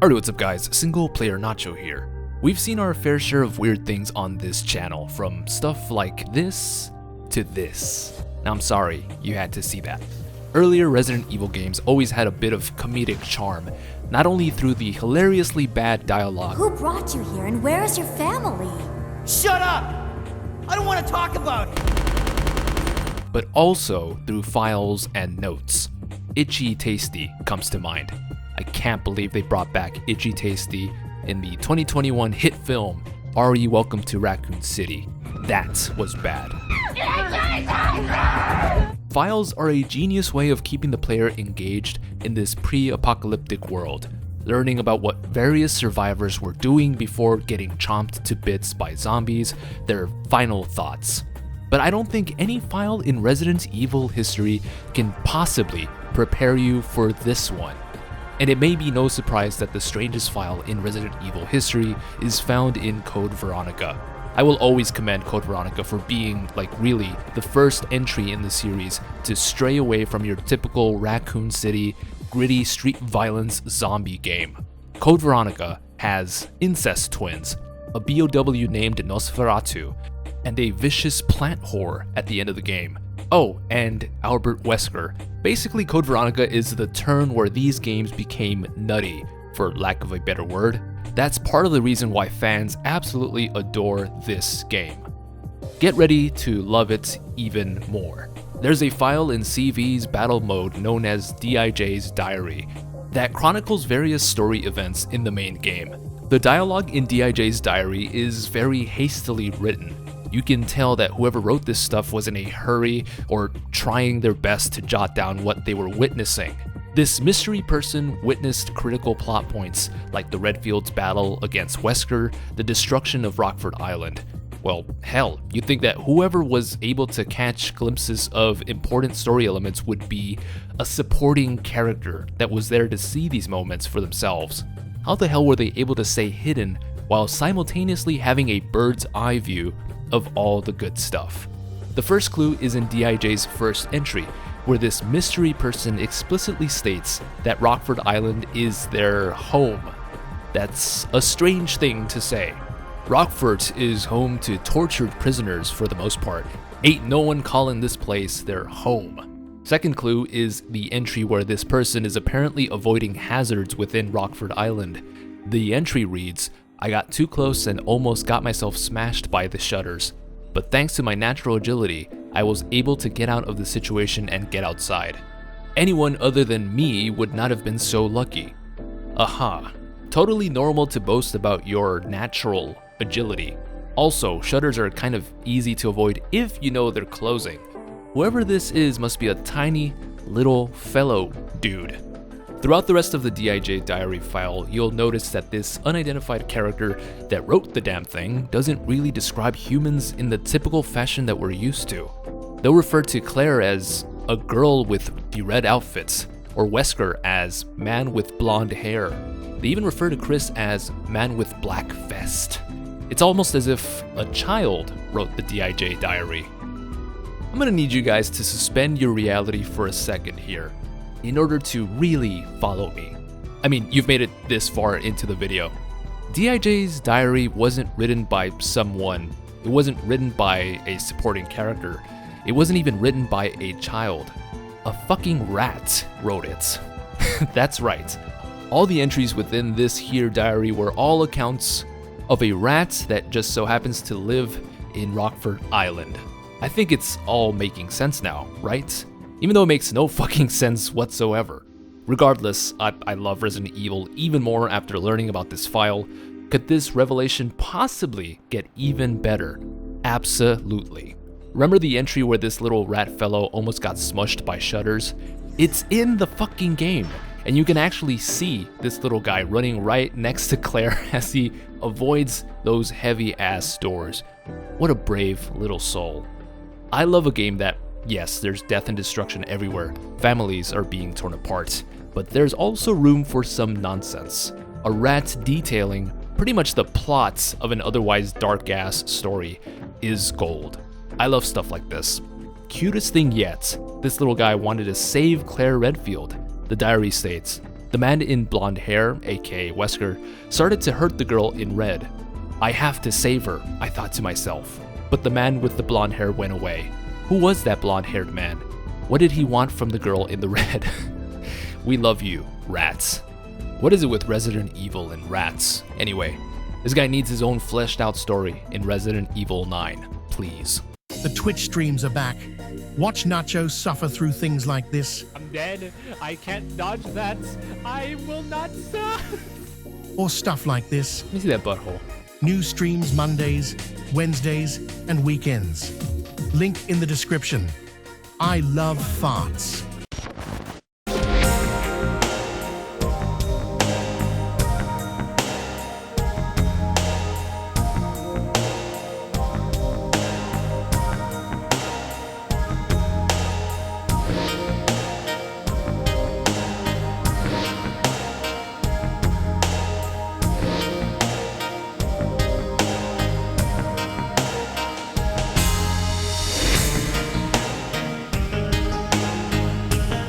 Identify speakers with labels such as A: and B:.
A: Alright, what's up guys, Single Player Nacho here. We've seen our fair share of weird things on this channel, from stuff like this to this. Now I'm sorry, you had to see that. Earlier Resident Evil games always had a bit of comedic charm, not only through the hilariously bad dialogue.
B: Who brought you here and where is your family?
C: Shut up! I don't want to talk about it!
A: But also through files and notes. Itchy Tasty comes to mind. I can't believe they brought back Itchy Tasty in the 2021 hit film, Are You Welcome to Raccoon City? That was bad. Files are a genius way of keeping the player engaged in this pre-apocalyptic world, learning about what various survivors were doing before getting chomped to bits by zombies, their final thoughts. But I don't think any file in Resident Evil history can possibly prepare you for this one. And it may be no surprise that the strangest file in Resident Evil history is found in Code Veronica. I will always commend Code Veronica for being, really, the first entry in the series to stray away from your typical Raccoon City, gritty street violence zombie game. Code Veronica has incest twins, a BOW named Nosferatu, and a vicious plant whore at the end of the game. Oh, and Albert Wesker. Basically, Code Veronica is the turn where these games became nutty, for lack of a better word. That's part of the reason why fans absolutely adore this game. Get ready to love it even more. There's a file in CV's battle mode known as DIJ's Diary that chronicles various story events in the main game. The dialogue in DIJ's Diary is very hastily written. You can tell that whoever wrote this stuff was in a hurry or trying their best to jot down what they were witnessing. This mystery person witnessed critical plot points like the Redfields battle against Wesker, the destruction of Rockford Island. Well, hell, you'd think that whoever was able to catch glimpses of important story elements would be a supporting character that was there to see these moments for themselves. How the hell were they able to stay hidden while simultaneously having a bird's eye view of all the good stuff? The first clue is in DIJ's first entry, where this mystery person explicitly states that Rockford Island is their home. That's a strange thing to say. Rockford is home to tortured prisoners for the most part. Ain't no one calling this place their home. Second clue is the entry where this person is apparently avoiding hazards within Rockford Island. The entry reads, "I got too close and almost got myself smashed by the shutters. But thanks to my natural agility, I was able to get out of the situation and get outside. Anyone other than me would not have been so lucky." Aha. Totally normal to boast about your natural agility. Also, shutters are kind of easy to avoid if you know they're closing. Whoever this is must be a tiny little fellow dude. Throughout the rest of the DIJ Diary file, you'll notice that this unidentified character that wrote the damn thing doesn't really describe humans in the typical fashion that we're used to. They'll refer to Claire as a girl with the red outfits, or Wesker as man with blonde hair. They even refer to Chris as man with black vest. It's almost as if a child wrote the DIJ Diary. I'm gonna need you guys to suspend your reality for a second here, in order to really follow me. I mean, you've made it this far into the video. DIJ's Diary wasn't written by someone. It wasn't written by a supporting character. It wasn't even written by a child. A fucking rat wrote it. That's right. All the entries within this here diary were all accounts of a rat that just so happens to live in Rockford Island. I think it's all making sense now, right? Even though it makes no fucking sense whatsoever. Regardless, I love Resident Evil even more after learning about this file. Could this revelation possibly get even better? Absolutely. Remember the entry where this little rat fellow almost got smushed by shutters? It's in the fucking game, and you can actually see this little guy running right next to Claire as he avoids those heavy ass doors. What a brave little soul. I love a game that, yes, there's death and destruction everywhere, families are being torn apart, but there's also room for some nonsense. A rat detailing pretty much the plots of an otherwise dark-ass story is gold. I love stuff like this. Cutest thing yet, this little guy wanted to save Claire Redfield. The diary states, The man in blonde hair, aka Wesker, started to hurt the girl in red. I have to save her, I thought to myself. But the man with the blonde hair went away. Who was that blonde-haired man? What did he want from the girl in the red? We love you, rats. What is it with Resident Evil and rats? Anyway, this guy needs his own fleshed out story in Resident Evil 9, please.
D: The Twitch streams are back. Watch Nacho suffer through things like this.
E: I'm dead. I can't dodge that. I will not stop.
D: Or stuff like this.
A: Let me see that butthole.
D: New streams Mondays, Wednesdays, and weekends. Link in the description. I love farts.